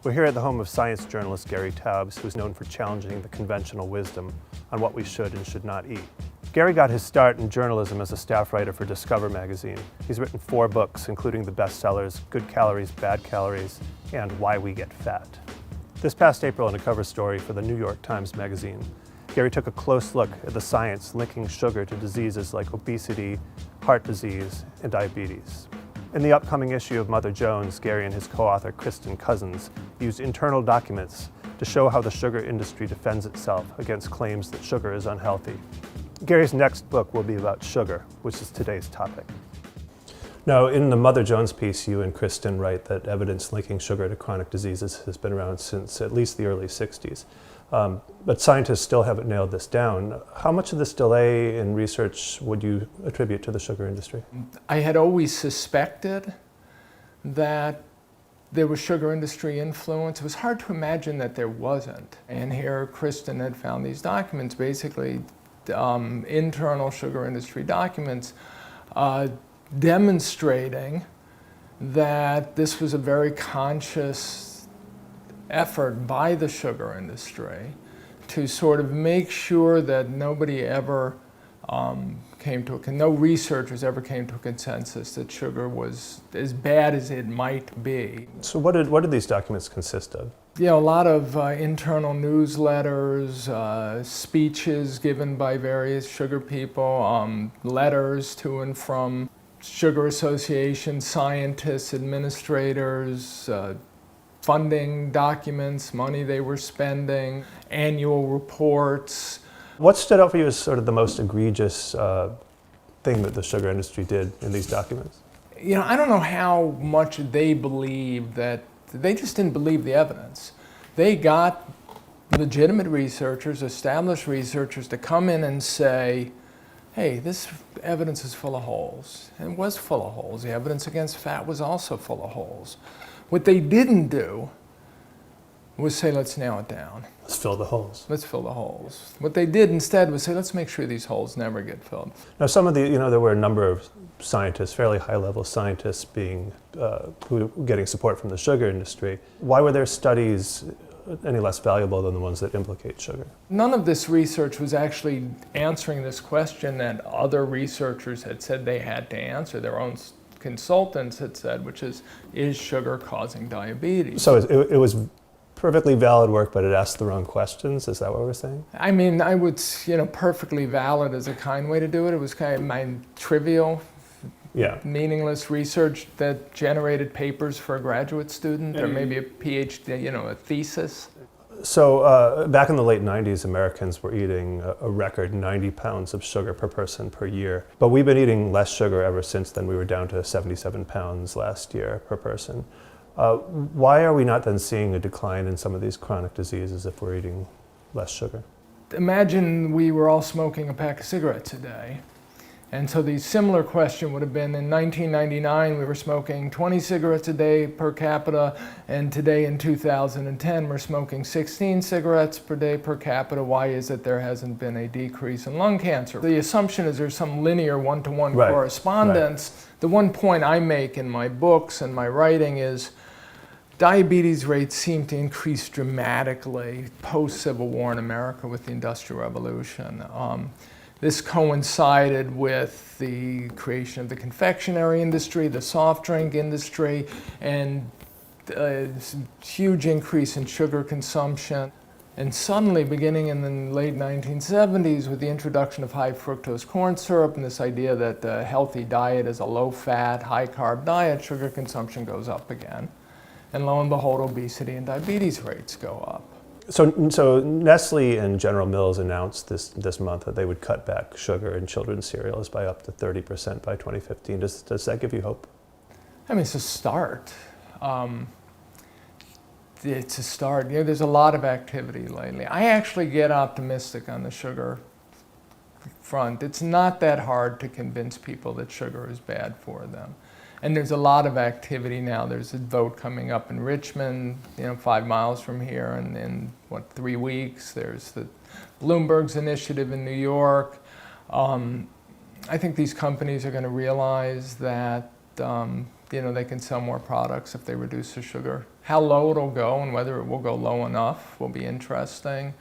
We're here at the home of science journalist Gary Taubes, who's known for challenging the conventional wisdom on what we should and should not eat. Gary got his start in journalism as a staff writer for Discover magazine. He's written 4 books, including the bestsellers Good Calories, Bad Calories, and Why We Get Fat. This past April, in a cover story for the New York Times magazine, Gary took a close look at the science linking sugar to diseases like obesity, heart disease, and diabetes. In the upcoming issue of Mother Jones, Gary and his co-author Cristin Couzens used internal documents to show how the sugar industry defends itself against claims that sugar is unhealthy. Gary's next book will be about sugar, which is today's topic. Now, in the Mother Jones piece, you and Cristin write that evidence linking sugar to chronic diseases has been around since at least the early 60s. But scientists still haven't nailed this down. How much of this delay in research would you attribute to the sugar industry? I had always suspected that there was sugar industry influence. It was hard to imagine that there wasn't. And here Cristin had found these documents, basically internal sugar industry documents, demonstrating that this was a very conscious effort by the sugar industry to sort of make sure that nobody ever no researchers ever came to a consensus that sugar was as bad as it might be. So what did these documents consist of? You know, a lot of internal newsletters, speeches given by various sugar people, letters to and from sugar associations, scientists, administrators, funding documents, money they were spending, annual reports. What stood out for you as sort of the most egregious thing that the sugar industry did in these documents? You know, I don't know how much they believed that, they just didn't believe the evidence. They got legitimate researchers, established researchers to come in and say, hey, this evidence is full of holes. And it was full of holes. The evidence against fat was also full of holes. What they didn't do was say, let's nail it down. Let's fill the holes. Let's fill the holes. What they did instead was say, let's make sure these holes never get filled. Now, some of the, there were a number of scientists, fairly high-level scientists, being who were getting support from the sugar industry. Why were their studies any less valuable than the ones that implicate sugar? None of this research was actually answering this question that other researchers had said they had to answer. Their own consultants had said, which is sugar causing diabetes? So it was perfectly valid work, but it asked the wrong questions? Is that what we're saying? I mean, I would, perfectly valid is a kind way to do it. It was kind of my trivial, meaningless research that generated papers for a graduate student or maybe a PhD, a thesis. So back in the late 90s, Americans were eating a record 90 pounds of sugar per person per year. But we've been eating less sugar ever since then. We were down to 77 pounds last year per person. Why are we not then seeing a decline in some of these chronic diseases if we're eating less sugar? Imagine we were all smoking a pack of cigarettes a day. And so the similar question would have been, in 1999 we were smoking 20 cigarettes a day per capita, and today in 2010 we're smoking 16 cigarettes per day per capita. Why is it there hasn't been a decrease in lung cancer? The assumption is there's some linear one-to-one correspondence. Right. The one point I make in my books and my writing is diabetes rates seem to increase dramatically post-Civil War in America with the Industrial Revolution. This coincided with the creation of the confectionery industry, the soft drink industry, and a huge increase in sugar consumption. And suddenly, beginning in the late 1970s, with the introduction of high fructose corn syrup and this idea that a healthy diet is a low-fat, high-carb diet, sugar consumption goes up again. And lo and behold, obesity and diabetes rates go up. So Nestle and General Mills announced this month that they would cut back sugar in children's cereals by up to 30% by 2015. Does that give you hope? I mean, it's a start. It's a start. There's a lot of activity lately. I actually get optimistic on the sugar front. It's not that hard to convince people that sugar is bad for them. And there's a lot of activity now. There's a vote coming up in Richmond, 5 miles from here, and in 3 weeks. There's the Bloomberg's initiative in New York. I think these companies are going to realize that they can sell more products if they reduce the sugar. How low it'll go and whether it will go low enough will be interesting.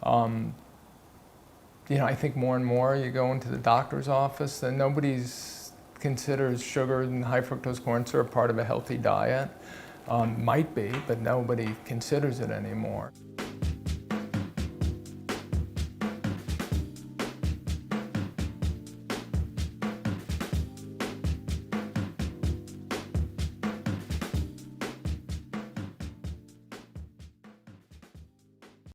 I think more and more you go into the doctor's office and nobody's considers sugar and high fructose corn syrup part of a healthy diet. Might be, but nobody considers it anymore.